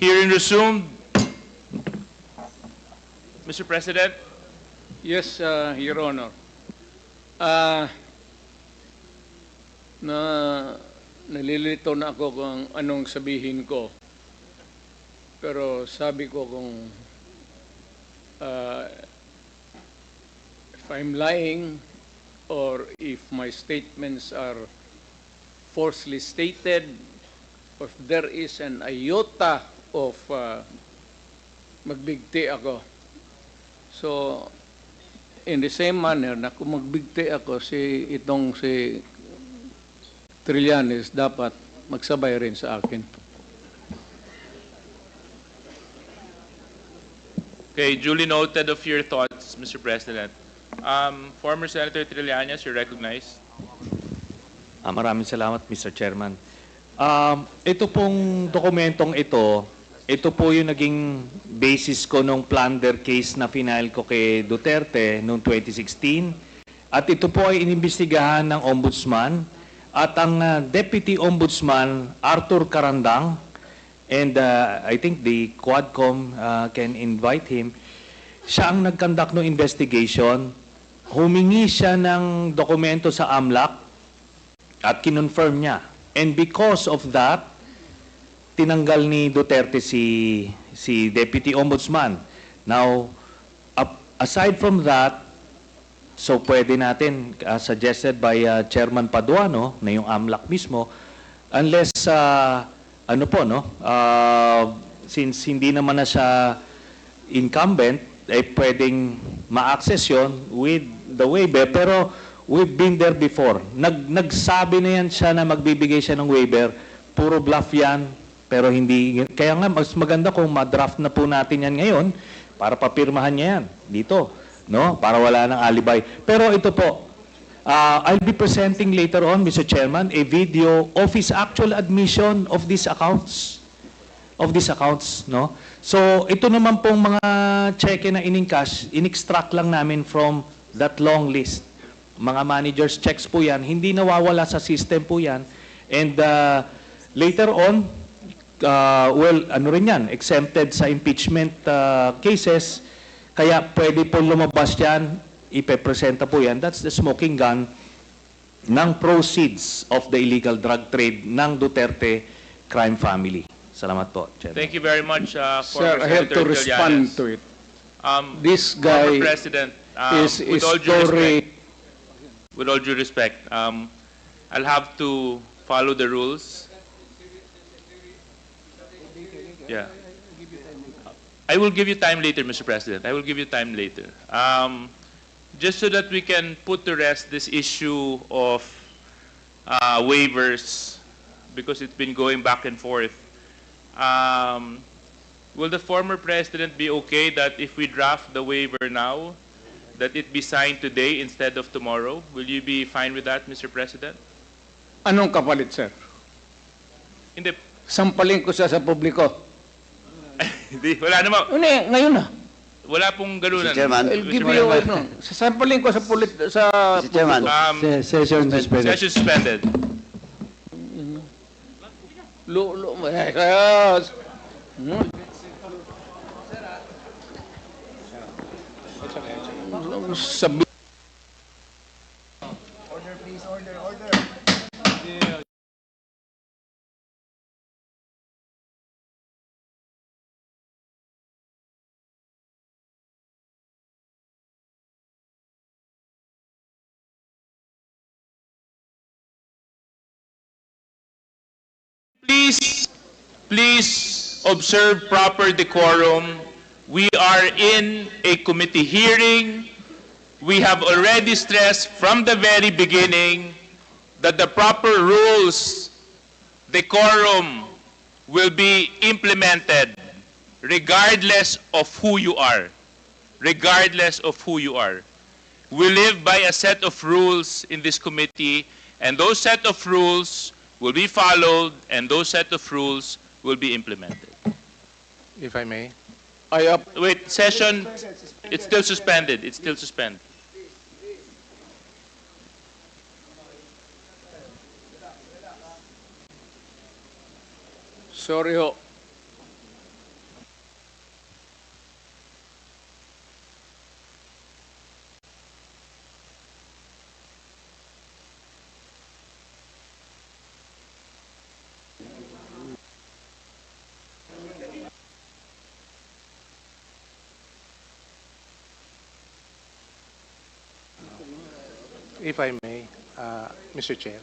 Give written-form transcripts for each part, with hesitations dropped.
Hearing resumed. Mr. President. Yes, Your Honor. Ah, nalilito na ako kung anong sabihin ko. Pero sabi ko kung if I'm lying or if my statements are falsely stated, or if there is an iota of magbigti ako. So, in the same manner na kung magbigti ako si Trillantes, dapat magsabay rin sa akin. Okay, duly noted of your thoughts, Mr. President. Former Senator Trillantes, you're recognized. Maraming salamat, Mr. Chairman. Ito pong dokumentong ito po yung naging basis ko nung plunder case na final ko kay Duterte noong 2016. At ito po ay inimbestigahan ng Ombudsman at ang Deputy Ombudsman, Arthur Carandang, and I think the Quadcom can invite him. Siya ang nag-conduct ng investigation. Humingi siya ng dokumento sa AMLAC at kinonfirm niya. And because of that, tinanggal ni Duterte si Deputy Ombudsman. Now, aside from that, so pwede natin, suggested by Chairman Paduano, na yung AMLAC mismo, unless, since hindi naman na siya incumbent, ay pwedeng ma-access yun with the waiver. Pero we've been there before. Nagsabi na yan siya na magbibigay siya ng waiver. Puro bluff yan. Pero hindi. Kaya nga, mas maganda kung ma-draft na po natin yan ngayon para papirmahan niya yan dito. No? Para wala ng alibay. Pero ito po, I'll be presenting later on, Mr. Chairman, a video of his actual admission of these accounts. No? So, ito naman pong mga cheque na in-encash, in-extract lang namin from that long list. Mga managers' checks po yan, hindi nawawala sa system po yan. And later on, exempted sa impeachment cases, kaya pwede po lumabas yan, ipepresenta po yan. That's the smoking gun ng proceeds of the illegal drug trade ng Duterte crime family. Salamat po, Chairman. Thank you very much, Sir, I have to respond to it. This guy President, is with all due respect, I'll have to follow the rules. Yeah. I will give you time later, Mr. President. I will give you time later. Just so that we can put to rest this issue of waivers, because it's been going back and forth. Will the former president be okay that if we draft the waiver now, that it be signed today instead of tomorrow? Will you be fine with that, Mr. President? Anong kapalit, sir? Hindi. Sampalin ko siya sa publiko. Hindi, wala naman. Ngayon na. Wala pong galunan. Mr. Chairman. I'll give you, sasampalin ko sa Mr. Chairman. Session suspended. Session suspended. Order, please. Order. Please observe proper decorum. We are in a committee hearing. We have already stressed from the very beginning that the proper rules, decorum, will be implemented regardless of who you are. Regardless of who you are. We live by a set of rules in this committee, and those set of rules will be followed, and those set of rules will be implemented. If I may. Wait, session, it's still suspended. It's still suspended. Sorry ho. If I may, Mr. Chair.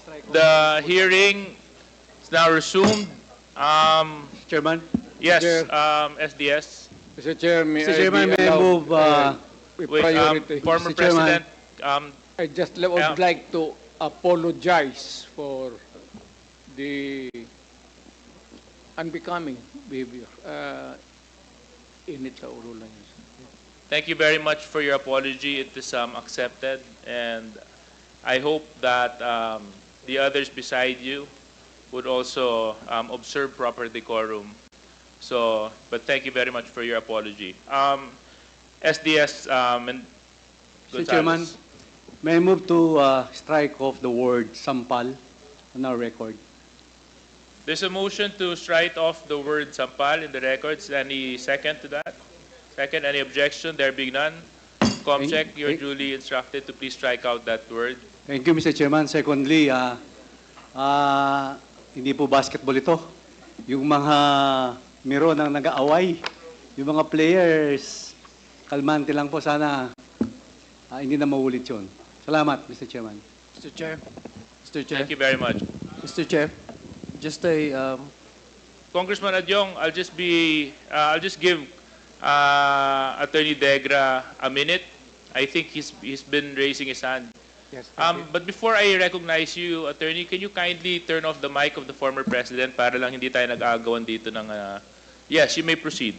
The hearing is now resumed. Chairman? Yes, Chair. SDS. Mr. Chair, may Mr. Chairman, I be may I allowed, move, with Wait, priority? former Mr. Chairman. President, I just would like to apologize for the unbecoming behavior. Init sa ulo lang yun. thank you very much for your apology. It is accepted, and I hope that the others beside you would also observe proper decorum. So, but thank you very much for your apology. SDS and Mr. Chairman, Gonzalez. may I move to strike off the word sampal on our record? There's a motion to strike off the word sampal in the records. Any second to that? Second, any objection? There being none. Comcheck, you're duly instructed to please strike out that word. Thank you, Mr. Chairman. Secondly, hindi po basketball ito. Yung mga miro nang nag-aaway, yung mga players, kalmante lang po sana. Hindi na maulit yun. Salamat, Mr. Chairman. Mr. Chair. Mr. Chair. Thank you very much. Mr. Chair. Just a Congressman Adyong, I'll just give Attorney Degra a minute. I think he's been raising his hand. Yes, thank you. But before I recognize you, Attorney, can you kindly turn off the mic of the former president para lang hindi tayo nag-aagawan dito ng... Yes, you may proceed.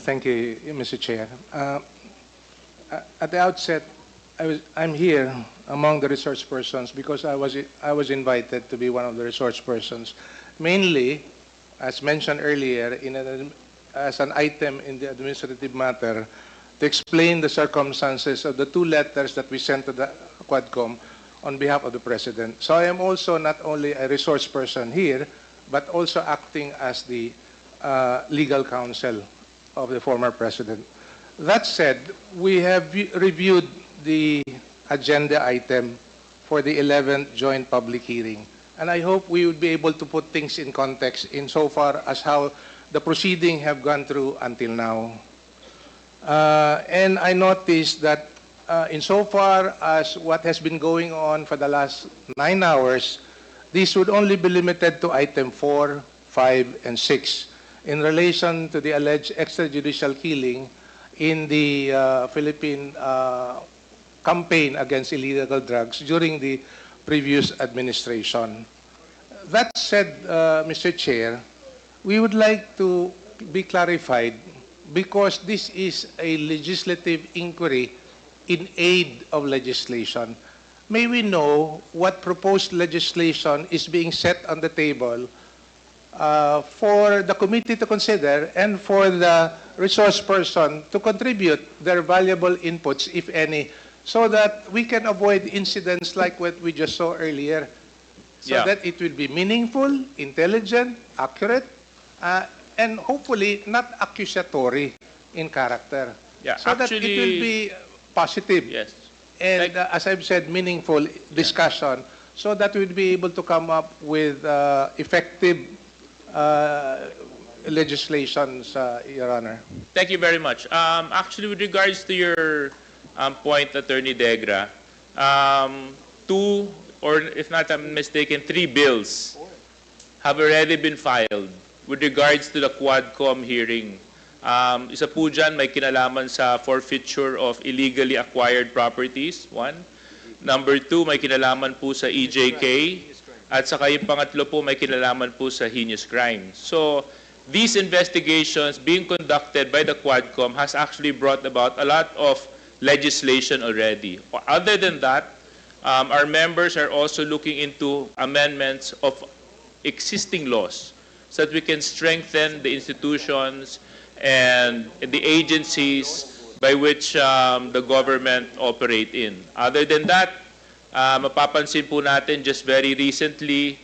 Thank you, Mr. Chair. At the outset, I'm here among the resource persons because I was invited to be one of the resource persons, mainly, as mentioned earlier, as an item in the administrative matter to explain the circumstances of the two letters that we sent to the Quadcom on behalf of the President. So I am also not only a resource person here, but also acting as the legal counsel of the former President. That said, we have reviewed the agenda item for the 11th joint public hearing. And I hope we would be able to put things in context insofar as how the proceeding have gone through until now. And I noticed that insofar as what has been going on for the last 9 hours, this would only be limited to item 4, 5, and 6 in relation to the alleged extrajudicial killing in the Philippine campaign against illegal drugs during the previous administration. That said, Mr. Chair, we would like to be clarified because this is a legislative inquiry in aid of legislation. May we know what proposed legislation is being set on the table for the committee to consider and for the resource person to contribute their valuable inputs, if any, so that we can avoid incidents like what we just saw earlier, so that it will be meaningful, intelligent, accurate, and hopefully not accusatory in character. Yeah, so that it will be positive. Yes. And as I've said, meaningful discussion, so that we'll be able to come up with effective legislations, Your Honor. Thank you very much. Actually, with regards to your point, Attorney Degra, 2, or if not I'm mistaken, 3 bills have already been filed with regards to the Quadcom hearing. Isa po dyan, may kinalaman sa forfeiture of illegally acquired properties, 1. Number 2, may kinalaman po sa EJK. At saka yung pangatlo po, may kinalaman po sa heinous crimes. So, these investigations being conducted by the Quadcom has actually brought about a lot of legislation already. Other than that, our members are also looking into amendments of existing laws so that we can strengthen the institutions and the agencies by which the government operate in. Other than that, mapapansin po natin just very recently,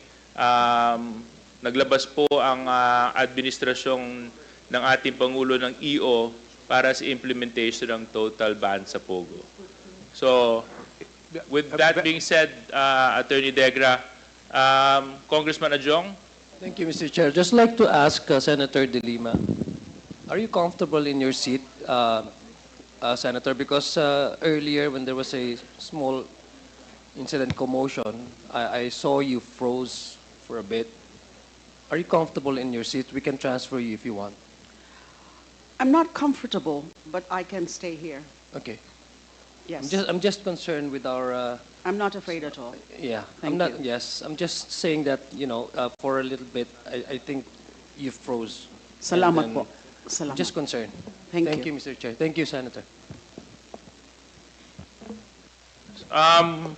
naglabas po ang administrasyong ng ating Pangulo ng EO para sa implementation ng total ban sa Pogo. So, with that being said, Attorney Degra, Congressman Adjong? Thank you, Mr. Chair. Just like to ask Senator De Lima, are you comfortable in your seat, Senator? Because earlier when there was a small incident commotion, I saw you froze for a bit. Are you comfortable in your seat? We can transfer you if you want. I'm not comfortable, but I can stay here. Okay. Yes. I'm just concerned with our. I'm not afraid at all. Yeah. Thank I'm not. you. Yes. I'm just saying that for a little bit, I think you froze. Salamat And po. then Salamat. Just concerned. Thank you. Mr. Chair. Thank you, Senator.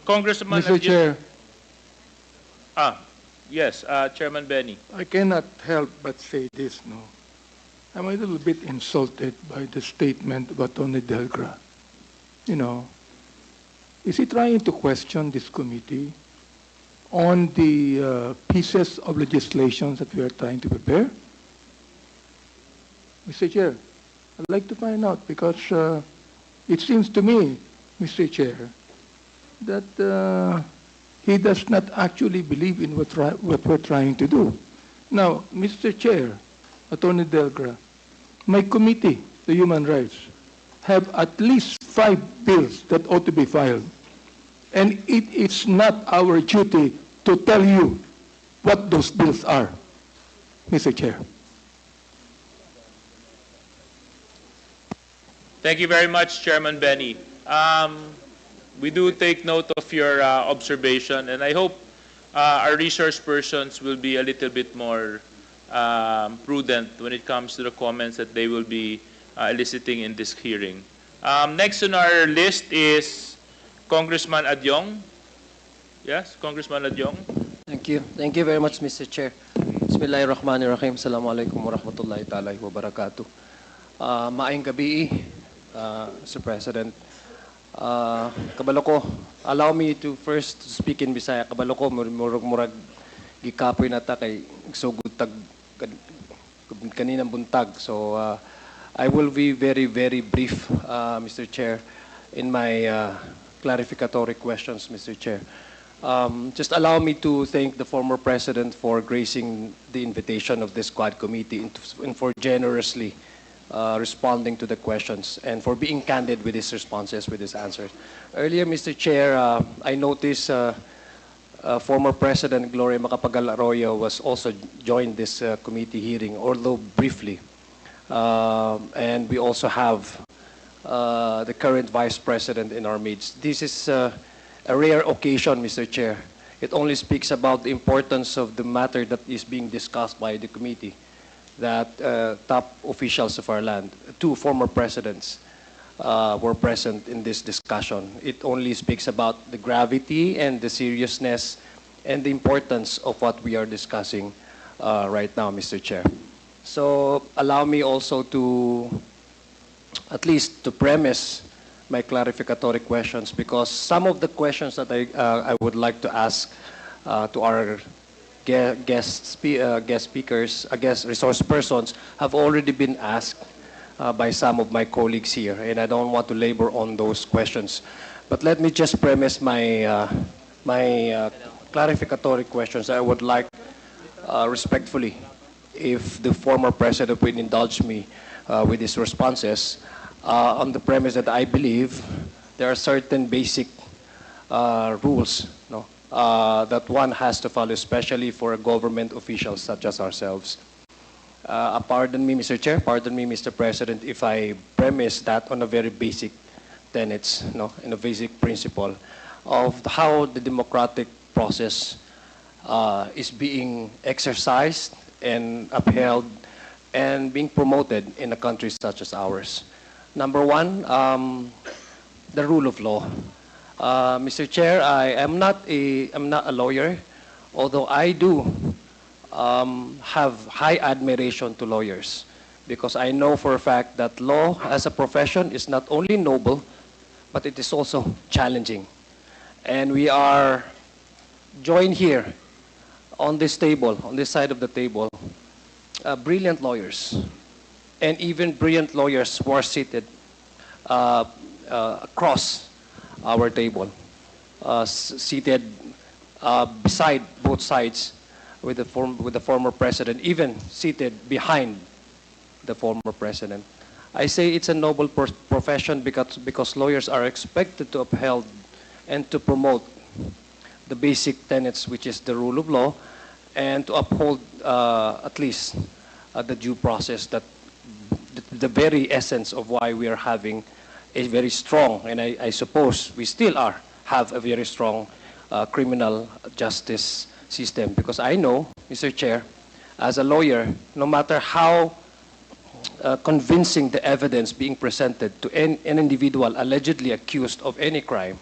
Congressman Mr. Adyo- Chair, Yes, Chairman Benny. I cannot help but say this, no. I'm a little bit insulted by the statement of Attorney Delgra. You know, is he trying to question this committee on the pieces of legislation that we are trying to prepare? Mr. Chair, I'd like to find out because it seems to me, Mr. Chair, that he does not actually believe in what we're trying to do. Now, Mr. Chair, Attorney Delgra, my committee, the Human Rights, have at least 5 bills that ought to be filed. And it is not our duty to tell you what those bills are, Mr. Chair. Thank you very much, Chairman Benny. We do take note of your observation, and I hope our resource persons will be a little bit more prudent when it comes to the comments that they will be eliciting in this hearing. Next on our list is Congressman Adyong. Yes, Congressman Adyong. Thank you. Thank you very much, Mr. Chair. Bismillahirrahmanirrahim. Assalamualaikum warahmatullahi ta'ala wabarakatuh. Maayong gabi, Mr. President. Kabalo ko, allow me to first speak in Bisaya. Kabalo ko, murag gikapoy na ta kay sugod tag kaninang buntag. So I will be very, very brief, Mr. Chair, in my clarificatory questions, Mr. Chair. Just allow me to thank the former President for gracing the invitation of this Quad Committee and for generously responding to the questions and for being candid with his responses, with his answers. Earlier, Mr. Chair, I noticed former President Gloria Macapagal Arroyo was also joined this committee hearing, although briefly. And we also have the current Vice President in our midst. This is a rare occasion, Mr. Chair. It only speaks about the importance of the matter that is being discussed by the committee, that top officials of our land, 2 former presidents, were present in this discussion. It only speaks about the gravity and the seriousness and the importance of what we are discussing right now, Mr. Chair. So allow me also to, at least to premise my clarificatory questions, because some of the questions that I would like to ask to our guest speakers, guest resource persons have already been asked by some of my colleagues here, and I don't want to labor on those questions. But let me just premise my clarificatory questions. I would like respectfully, if the former president would indulge me with his responses, on the premise that I believe there are certain basic rules, no, that one has to follow, especially for government officials such as ourselves. Pardon me, Mr. Chair, pardon me, Mr. President, if I premise that on a very basic tenets, no, in a basic principle of how the democratic process is being exercised and upheld and being promoted in a country such as ours. Number one, the rule of law. Mr. Chair, I'm not a lawyer, although I do have high admiration to lawyers, because I know for a fact that law as a profession is not only noble, but it is also challenging. And we are joined here on this table, on this side of the table, brilliant lawyers, and even brilliant lawyers who are seated across our table, seated beside both sides with the former president, even seated behind the former president. I say it's a noble profession because lawyers are expected to uphold and to promote the basic tenets, which is the rule of law, and to uphold at least the due process, that the very essence of why we are having a very strong, and I suppose we still have a very strong criminal justice system. Because I know, Mr. Chair, as a lawyer, no matter how convincing the evidence being presented to an individual allegedly accused of any crime,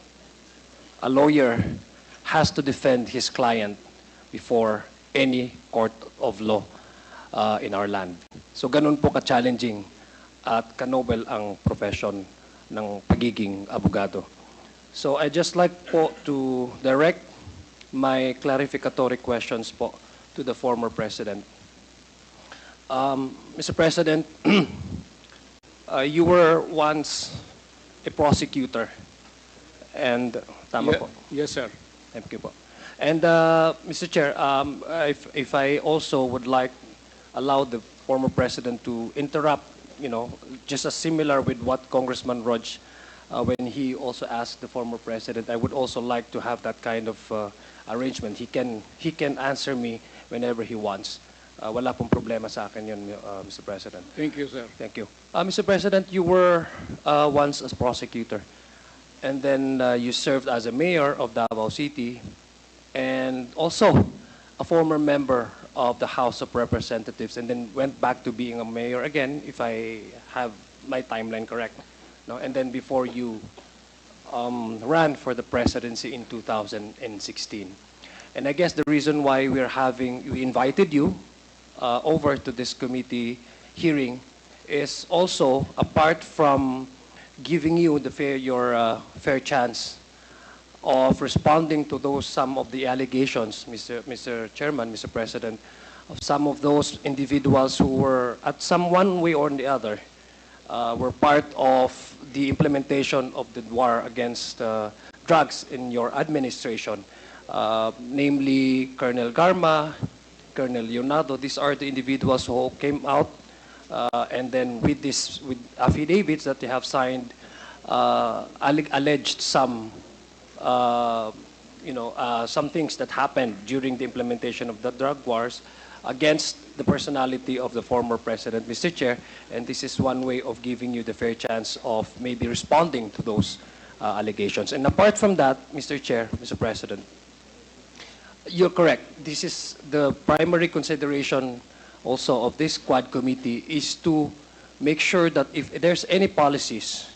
a lawyer has to defend his client before any court of law in our land. So ganun po ka-challenging at ka-noble ang profession ng pagiging abogado. So I just like po to direct my clarificatory questions po to the former president. Mr. President, you were once a prosecutor, and tama po. Yes, sir. Thank you po. And Mr. Chair, if I also would like allow the former president to interrupt, just as similar with what Congressman Rog, when he also asked the former president, I would also like to have that kind of arrangement. He can answer me whenever he wants. Wala pong problema sa akin yun, Mr. President. Thank you, sir. Thank you. Mr. President, you were once a prosecutor, and then you served as a mayor of Davao City, and also a former member of the House of Representatives, and then went back to being a mayor again, if I have my timeline correct. No? And then before you ran for the presidency in 2016. And I guess the reason why we invited you over to this committee hearing is also, apart from giving you your fair chance of responding to some of the allegations, Mr. Chairman, Mr. President, of some of those individuals who were, at some one way or the other, were part of the implementation of the war against drugs in your administration, namely Colonel Garma, Colonel Leonardo. These are the individuals who came out and then with affidavits that they have signed, alleged some things that happened during the implementation of the drug wars against the personality of the former president, Mr. Chair, and this is one way of giving you the fair chance of maybe responding to those allegations. And apart from that, Mr. Chair, Mr. President, you're correct. This is the primary consideration also of this Quad Committee, is to make sure that if there's any policies,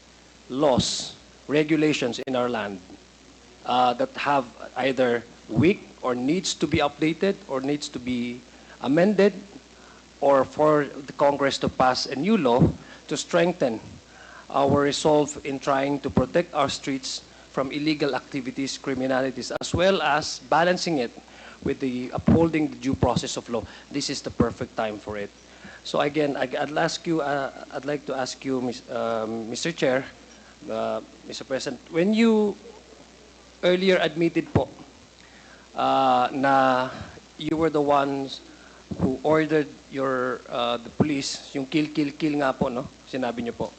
laws, regulations in our land that have either weak or needs to be updated or needs to be amended, or for the Congress to pass a new law to strengthen our resolve in trying to protect our streets from illegal activities, criminalities, as well as balancing it with the upholding the due process of law. This is the perfect time for it. So again, I'd like to ask you, Mr. Chair, Mr. President, when you earlier admitted po na you were the ones who ordered the police, yung kill nga po, no? Sinabi niyo po.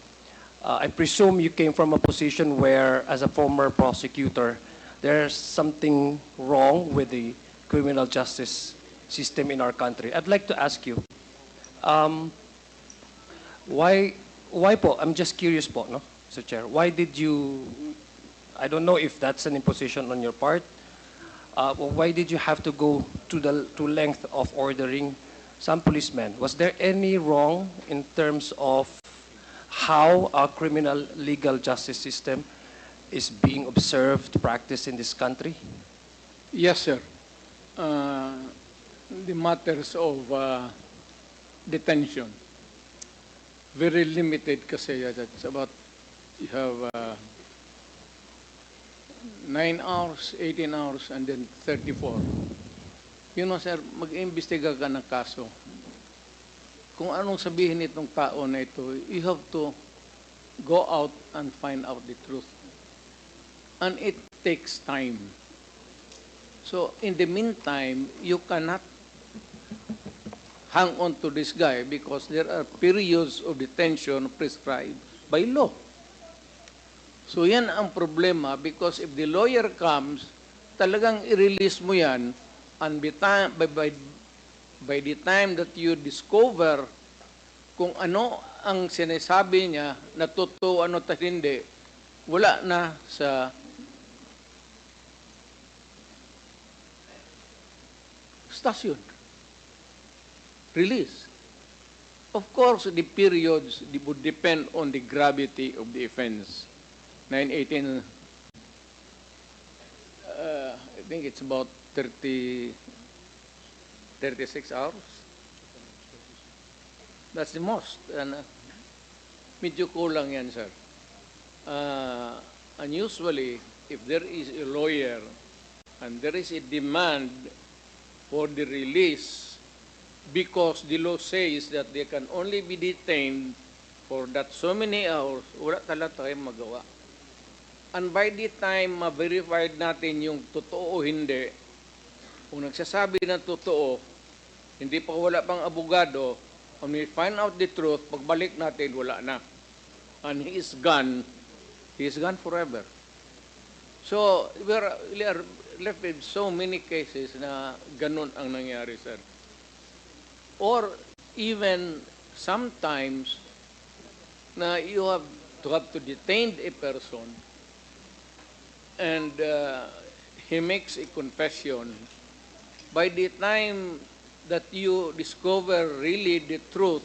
I presume you came from a position where, as a former prosecutor, there's something wrong with the criminal justice system in our country. I'd like to ask you, why po? I'm just curious po, no, Mr. Chair. Why did you? I don't know if that's an imposition on your part. Why did you have to go to length of ordering some policemen? Was there any wrong in terms of how our criminal legal justice system is being observed, practiced in this country? Yes, sir. The matters of detention, very limited kasi that's about, you have 9 hours, 18 hours, and then 34. Sir, mag-imbestiga ka ng kaso. Kung anong sabihin itong tao na ito, you have to go out and find out the truth. And it takes time. So, in the meantime, you cannot hang on to this guy because there are periods of detention prescribed by law. So, yan ang problema because if the lawyer comes talagang i-release mo yan, and by the time that you discover kung ano ang sinasabi niya, na totoo, ano at hindi, wala na sa stasyon. Release. Of course, the periods would depend on the gravity of the offense. 918, I think it's about 36 hours. That's the most. And, medyo kulang yan, sir. And usually, if there is a lawyer and there is a demand for the release because the law says that they can only be detained for that so many hours, wala talaga tayong magawa. And by the time ma-verified natin yung totoo o hindi, kung nagsasabi ng totoo, hindi pa wala pang abogado, when we find out the truth, pagbalik natin, wala na. And he is gone forever. So, we are left with so many cases na ganun ang nangyari, sir. Or even sometimes na you have to detain a person and he makes a confession. By the time that you discover really the truth,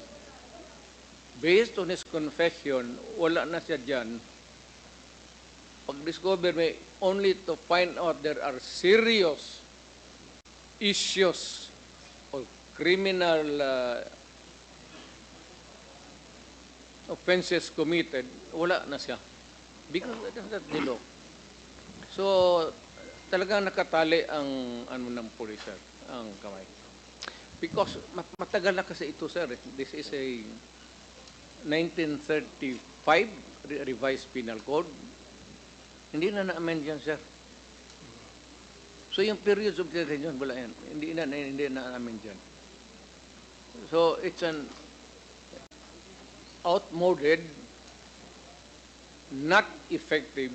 based on his confession, wala na siya dyan. Pag-discover may only to find out there are serious issues or criminal offenses committed, wala na siya. Because that's the law. So, talagang nakatali ang ng pulis, sir, ang kamay. Because matagal na kasi ito, sir. This is a 1935 revised penal code. Hindi na na-amend yan, sir. So yung periods of detention, wala yan. Hindi na na-amend yan. So it's an outmoded, not effective,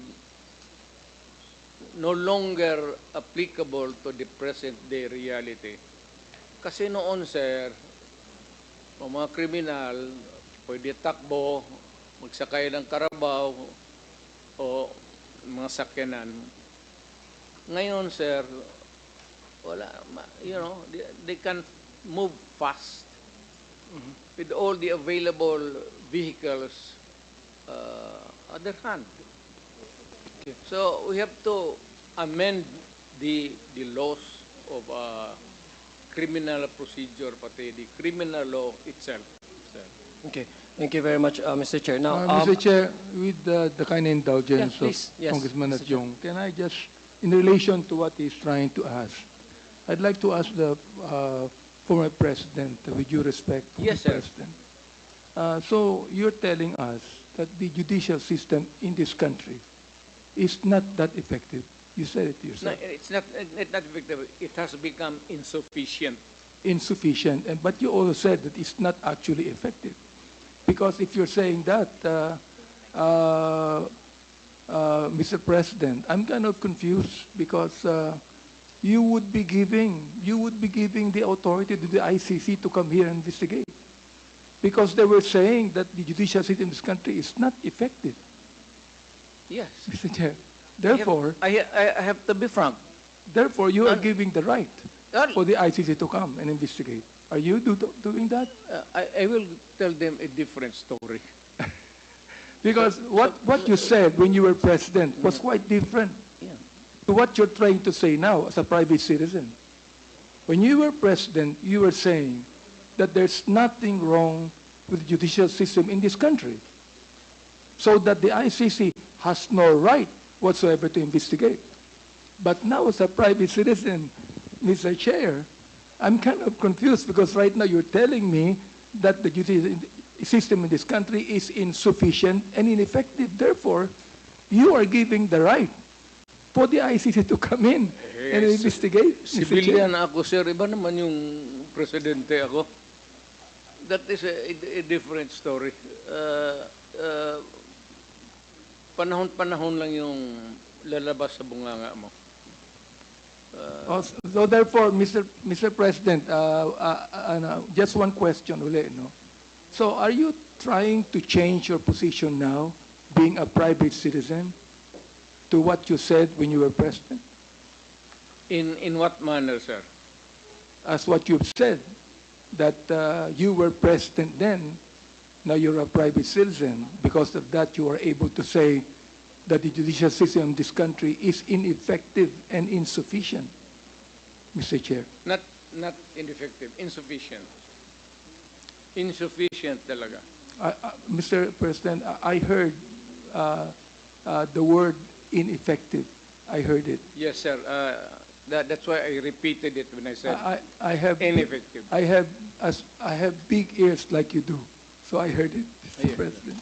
no longer applicable to the present day reality. Kasi noon, sir, mga kriminal, pwede takbo, magsakay ng karabaw, o mga sakyanan. Ngayon, sir, wala, they can move fast with all the available vehicles at their hand. Okay. So we have to amend the laws of criminal procedure, pati the criminal law itself. Sir. Okay. Thank you very much, Mr. Chair. Now, Mr. Chair, with the kind indulgence yeah, of yes, Congressman Mr. Chair. Adjong, can I just, in relation to what he's trying to ask, I'd like to ask the former president, with due respect, Yes, sir. President. So you're telling us that the judicial system in this country is not that effective. You said it yourself. No, it's not effective. It has become insufficient. Insufficient, but you also said that it's not actually effective. Because if you're saying that, Mr. President, I'm kind of confused because you would be giving the authority to the ICC to come here and investigate. Because they were saying that the judicial system in this country is not effective. Yes. Mr. Chair. Therefore, I have to be frank. Therefore, you are giving the right Well, for the ICC to come and investigate. Are you doing that? I will tell them a different story. Because what you said when you were president was quite different Yeah. to what you're trying to say now as a private citizen. When you were president, you were saying that there's nothing wrong with the judicial system in this country, so that the ICC has no right whatsoever to investigate. But now as a private citizen, Mr. Chair, I'm kind of confused because right now you're telling me that the judicial system in this country is insufficient and ineffective. Therefore, you are giving the right for the ICC to come in and investigate. Mr. Chair. Civilian ako, sir. Iba naman yung presidente ako. That is a different story. Panahon-panahon lang yung lalabas sa bunganga mo. So therefore, Mr. President, just one question ulit, no? So are you trying to change your position now, being a private citizen, to what you said when you were president? In what manner, sir? As what you've said, that you were president then, now you're a private citizen. Because of that, you are able to say that the judicial system in this country is ineffective and insufficient, Mr. Chair. Not ineffective, insufficient. Insufficient talaga. Mr. President, I heard the word ineffective. I heard it. Yes, sir. That's why I repeated it when I said I have ineffective. I have big ears like you do, so I heard it, Mr. President.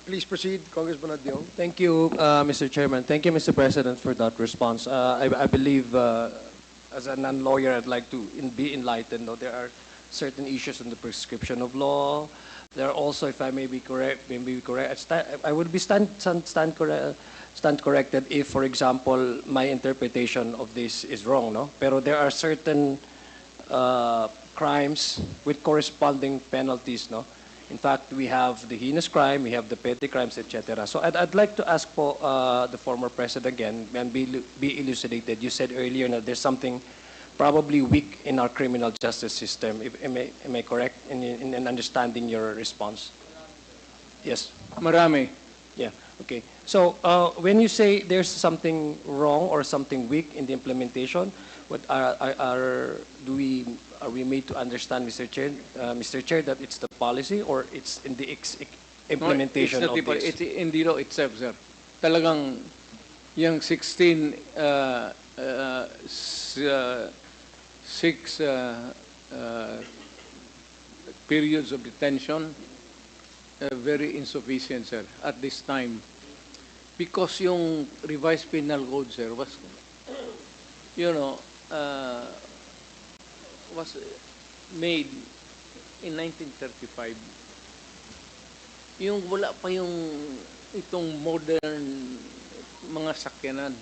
Please proceed, Congressman Addiong. Thank you, Mr. Chairman. Thank you, Mr. President, for that response. I believe, as a non-lawyer, I'd like to be enlightened. There are certain issues on the prescription of law. There are also, if I may be correct, I would be stand corrected if, for example, my interpretation of this is wrong, no? Pero there are certain crimes with corresponding penalties, no? In fact, we have the heinous crime, we have the petty crimes, etc. So I'd like to ask for the former president again and be elucidated. You said earlier that there's something probably weak in our criminal justice system. Am I correct in understanding your response? Yes. Marami. Yeah. Okay. So when you say there's something wrong or something weak in the implementation, what are we made to understand, Mr. Chair, that it's the policy or it's in the implementation of this? It's in the law itself, sir. Talagang yung 16 six periods of detention very insufficient, sir, at this time. Because yung revised penal code, sir, was, was made in 1935. Yung wala pa yung itong modern mga sakyanan.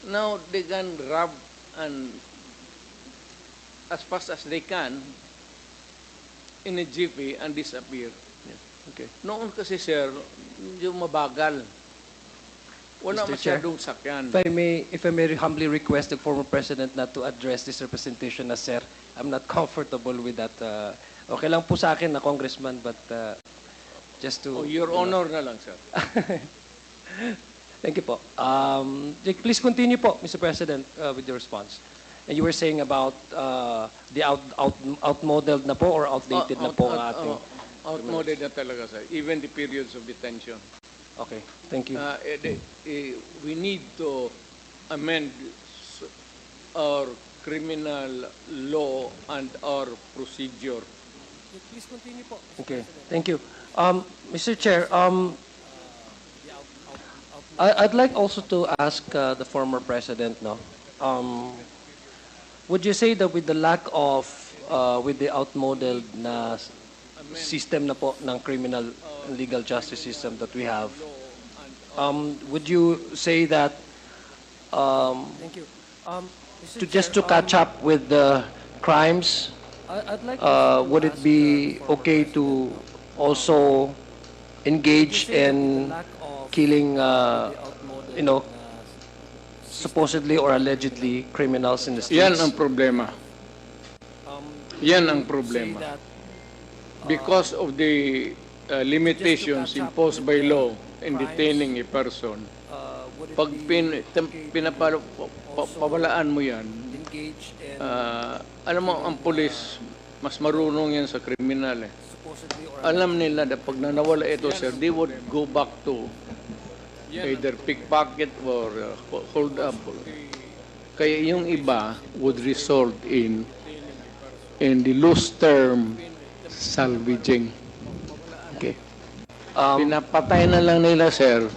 Now they can rob and as fast as they can in a jiffy and disappear. Yeah. Okay. Noon kasi, sir, yung mabagal. Wala Mr. Chair, masyadong sakyan. If I may humbly request the former president not to address this representation as sir, I'm not comfortable with that. Okay lang po sa akin na congressman, but just to... Oh, your honor na lang, sir. Thank you po. Please continue po, Mr. President, with your response. And you were saying about the outmodeled na po or outdated na po ang ating... Outmoded na talaga, sir. Even the periods of detention. Okay, thank you. We need to amend our criminal law and our procedure. Please continue po. Okay, thank you. Mr. Chair, I'd like also to ask the former president, no? Would you say that with the lack of, with the outmodeled na system na po ng criminal and legal justice system that we have, would you say that thank you. Just to catch up with the crimes, would it be okay to also engage in killing, supposedly or allegedly criminals in the streets? Yan ang problema. Yan ang problema. Because of the limitations imposed by law in detaining a person, pag pinapawalaan mo yan, alam mo, ang pulis, mas marunong yan sa kriminal. Alam nila na pag nanawala ito, sir, they would go back to either pickpocket or hold up. Kaya yung iba would result in the loose term salvaging. Okay. Pinapatay na lang nila, sir,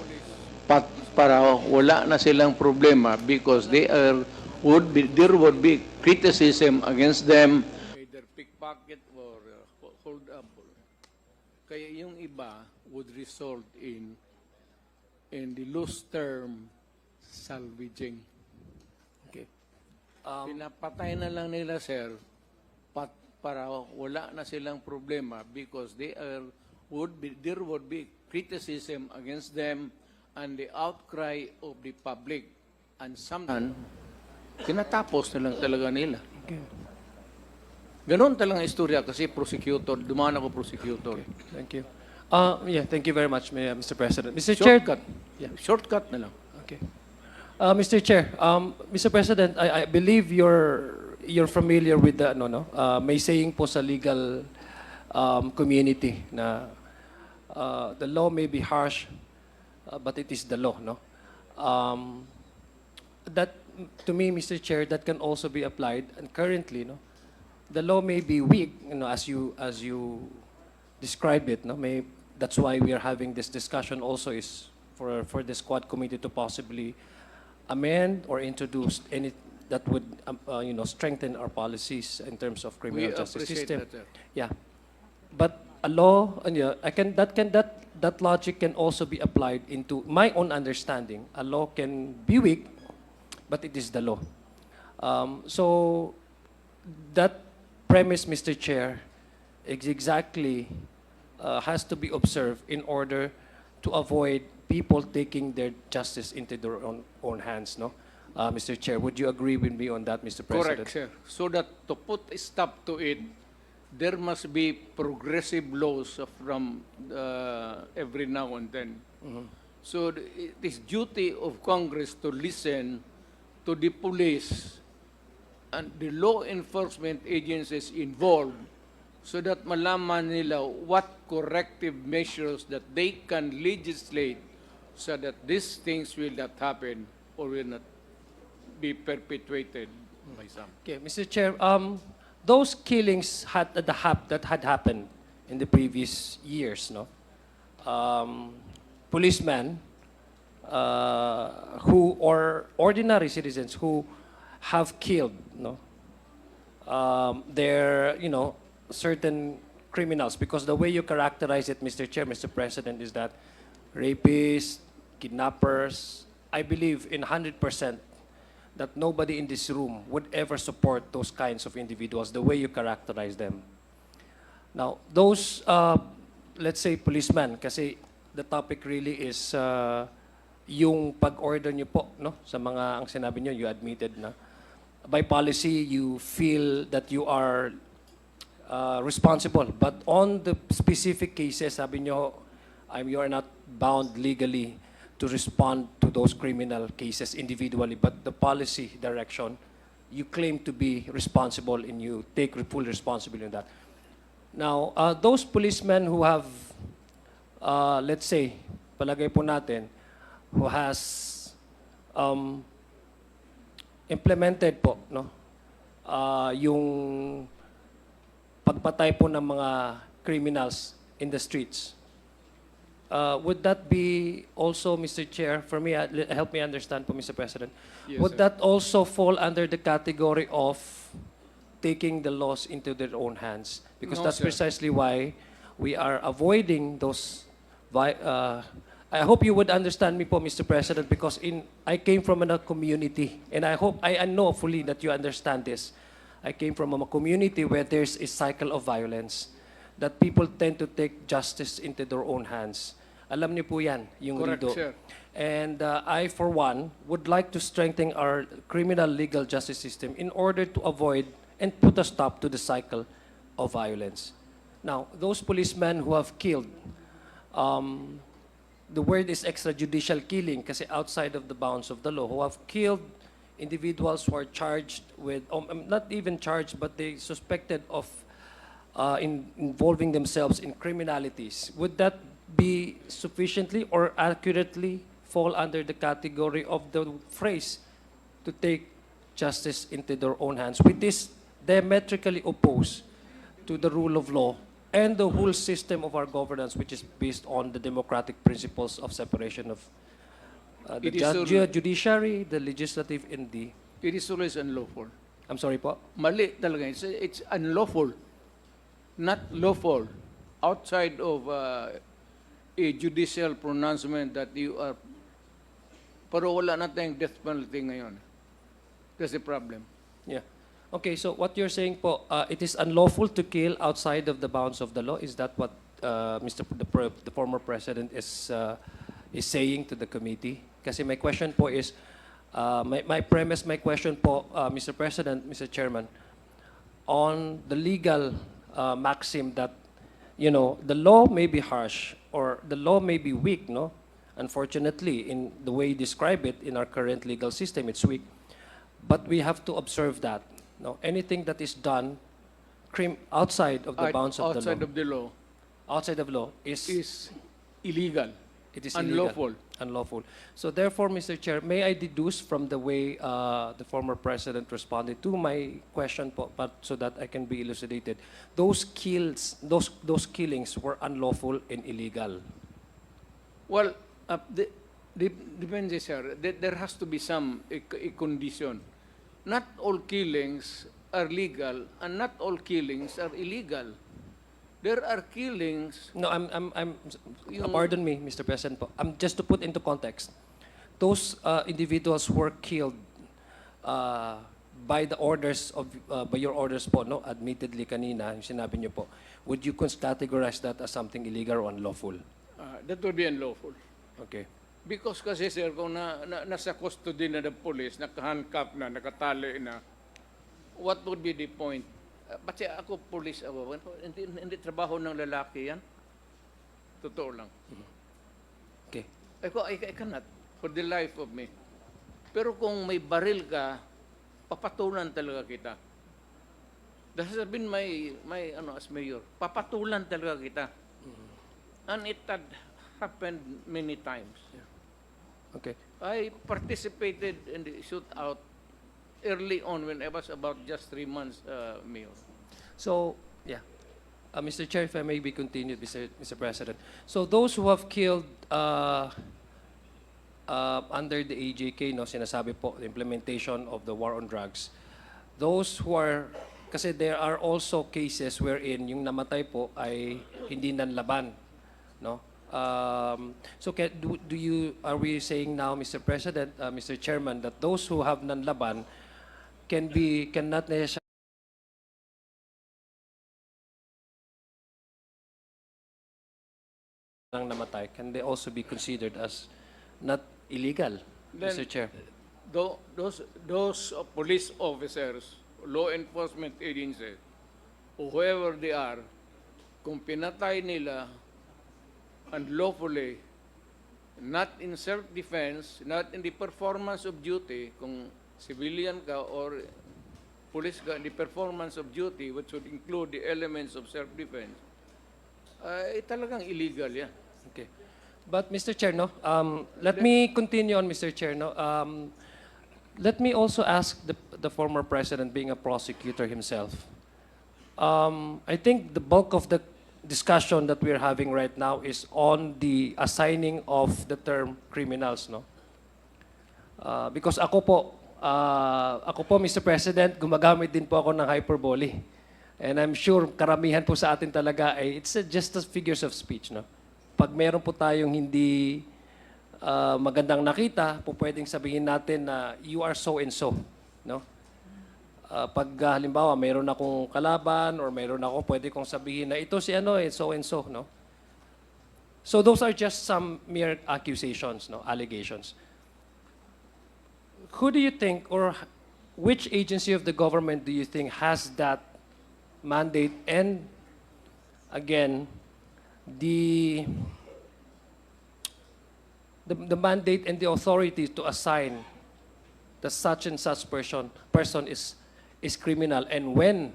para wala na silang problema because there would be criticism against them. Either pickpocket or hold up. Kaya yung iba would result in in the loose term, salvaging. Okay. Pinapatay na lang nila, sir, para wala na silang problema because there would be criticism against them and the outcry of the public. And sometimes, tinatapos na lang talaga nila. Okay. Ganon talagang istorya kasi prosecutor, dumaan ako prosecutor. Thank you. Yeah, thank you very much, Mr. President. Mr. Chair. Shortcut. Yeah. Shortcut na lang. Okay. Mr. Chair, Mr. President, I believe you're familiar with the may saying po sa legal community na the law may be harsh, but it is the law, no? That to me, Mr. Chair, that can also be applied, and currently, no, the law may be weak, as you describe it, no? That's why we are having this discussion also is for the squad committee to possibly amend or introduce any that would strengthen our policies in terms of criminal We justice appreciate system. that, sir. Yeah, but a law, that logic can also be applied into my own understanding. A law can be weak, but it is the law. So that premise, Mr. Chair, is exactly has to be observed in order to avoid people taking their justice into their own hands, no? Mr. Chair, would you agree with me on that, Mr. President? Correct, sir. So that to put a stop to it, there must be progressive laws from every now and then. So it is duty of Congress to listen to the police and the law enforcement agencies involved so that malaman nila what corrective measures that they can legislate so that these things will not happen or will not be perpetuated by some. Okay, Mr. Chair, those killings that had happened in the previous years, no? Policemen who or ordinary citizens who have killed, no? Their, certain criminals, because the way you characterize it, Mr. Chair, Mr. President, is that rapists, kidnappers, I believe in 100% that nobody in this room would ever support those kinds of individuals, the way you characterize them. Now, those, let's say, policemen, kasi the topic really is yung pag-order nyo po, no? Sa mga, ang sinabi nyo, you admitted na, by policy, you feel that you are responsible. But on the specific cases, sabi nyo, you are not bound legally to respond to those criminal cases individually, but the policy direction, you claim to be responsible and you take full responsibility in that. Now, those policemen who have, let's say, palagay po natin, who has implemented po, no, yung pagpatay po ng mga criminals in the streets. Would that be also, Mr. Chair, for me, help me understand po, Mr. President, Yes, would sir. that also fall under the category of taking the laws into their own hands? Because No, that's sir. precisely why we are avoiding those. I hope you would understand me po, Mr. President, because I came from a community, and I know fully that you understand this. I came from a community where there's a cycle of violence, that people tend to take justice into their own hands. Alam niyo po yan, yung Correct, Lido. sir. And I, for one, would like to strengthen our criminal legal justice system in order to avoid and put a stop to the cycle of violence. Now, those policemen who have killed, the word is extrajudicial killing kasi outside of the bounds of the law, who have killed individuals who are charged with, not even charged, but they suspected of involving themselves in criminalities. Would that be sufficiently or accurately fall under the category of the phrase to take justice into their own hands, which is diametrically opposed to the rule of law and the whole system of our governance, which is based on the democratic principles of separation of the It is judiciary, the legislative, and the... It is always unlawful. I'm sorry po? Mali talaga. It's unlawful. Not lawful. Outside of a judicial pronouncement that you are Pero wala na tayong death penalty ngayon. That's the problem. Yeah. Okay, so what you're saying po, it is unlawful to kill outside of the bounds of the law. Is that what the former president is saying to the committee? Kasi my question po is, my question po, Mr. President, Mr. Chairman, on the legal maxim that, you know, the law may be harsh or the law may be weak, no? Unfortunately, in the way you describe it in our current legal system, it's weak. But we have to observe that. No, anything that is done outside of the bounds of the law, Outside of the law outside of law is illegal. it is unlawful. illegal, unlawful. So therefore, Mr. Chair, may I deduce from the way the former president responded to my question, but so that I can be elucidated, those killings were unlawful and illegal. Well, depends, sir. There has to be some a condition. Not all killings are legal, and not all killings are illegal. There are killings. No, pardon me, Mr. President. Just to put into context, those individuals were killed by the orders of by your orders po, no? Admittedly kanina, yung sinabi niyo po. Would you categorize that as something illegal or unlawful? That would be unlawful. Okay. Because kasi, sir, kung nasa custody na ng police, nakahandcuff na, nakatali na, what would be the point? Kasi ako, police, hindi trabaho ng lalaki yan. Totoo lang. Okay. I cannot, for the life of me. Pero kung may baril ka, papatulan talaga kita. That has been my as mayor. Papatulan talaga kita. And it had happened many times. Yeah. Okay. I participated in the shootout early on when I was about just 3 months mayor. So, yeah. Mr. Chair, if I may be continued, Mr. President. So those who have killed under the AJK, no, sinasabi po, the implementation of the war on drugs, those who are, kasi there are also cases wherein yung namatay po ay hindi nanlaban, no? So are we saying now, Mr. President, Mr. Chairman, that those who have nanlaban cannot necessarily namatay, can they also be considered as not illegal, Then, Mr. Chair? Those police officers, law enforcement agencies, whoever they are, kung pinatay nila unlawfully, not in self-defense, not in the performance of duty, kung civilian ka or police ka, the performance of duty, which would include the elements of self-defense, talagang illegal yan. Okay. But Mr. Chair, no, let me continue on, Mr. Chair. No, let me also ask the former president, being a prosecutor himself. I think the bulk of the discussion that we're having right now is on the assigning of the term criminals, no? Because ako po, Mr. President, gumagamit din po ako ng hyperbole. And I'm sure karamihan po sa atin talaga ay it's just as figures of speech, no? Pag meron po tayong hindi magandang nakita, po pwedeng sabihin natin na you are so and so, no? Pag halimbawa mayroon akong kalaban or mayroon ako, pwede kong sabihin na ito si ano so and so, no? So those are just some mere accusations, no, allegations. Who do you think, or which agency of the government do you think has that mandate and again the mandate and the authority to assign the such and such person is criminal, and when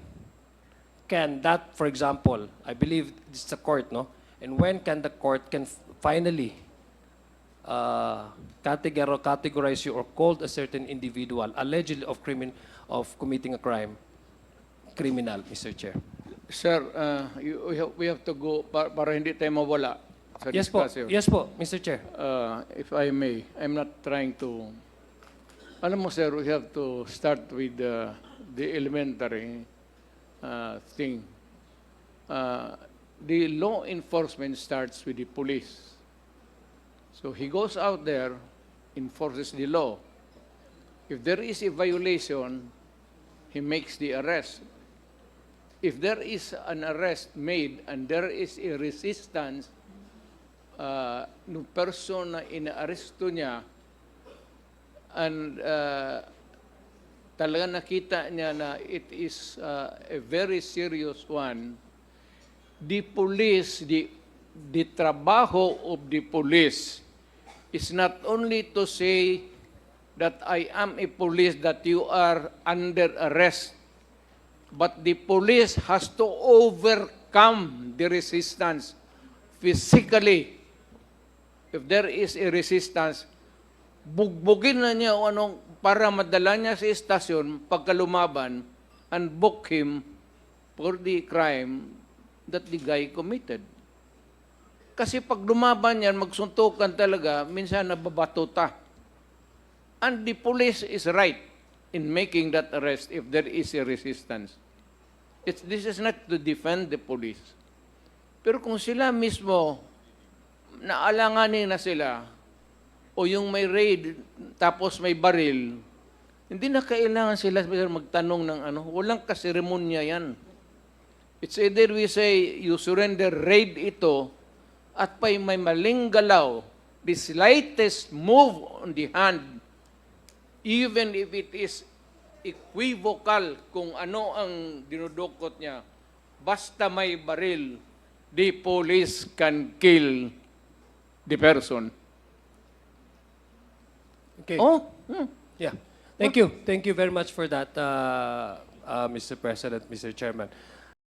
can that, for example, I believe it's the court, no? And when can the court finally categorize you or call a certain individual allegedly of committing a crime criminal, Mr. Chair? Sir, we have to go para hindi tayo mawala sa discussion. Yes po, Mr. Chair. If I may, I'm not trying to... Alam mo, sir, we have to start with the elementary thing. The law enforcement starts with the police. So he goes out there enforces the law. If there is a violation, he makes the arrest. If there is an arrest made and there is a resistance, no person na inaaresto niya and talaga nakita niya na it is a very serious one, the police, the trabaho of the police is not only to say that I am a police, that you are under arrest, but the police has to overcome the resistance physically. If there is a resistance, bugbugin na niya o anong para madala niya sa estasyon pagkalumaban and book him for the crime that the guy committed. Kasi pag lumaban yan, magsuntukan talaga, minsan nababatuta. And the police is right in making that arrest if there is a resistance. This is not to defend the police. Pero kung sila mismo, naalanganin na sila, o yung may raid, tapos may baril, hindi na kailangan sila magtanong ng ano, walang kaseremonya yan. It's either we say, you surrender, raid ito, at may maling galaw, the slightest move on the hand, even if it is equivocal kung ano ang dinudukot niya, basta may baril, the police can kill the person. Okay. Oh, Yeah. Thank you. Thank you very much for that, Mr. President, Mr. Chairman.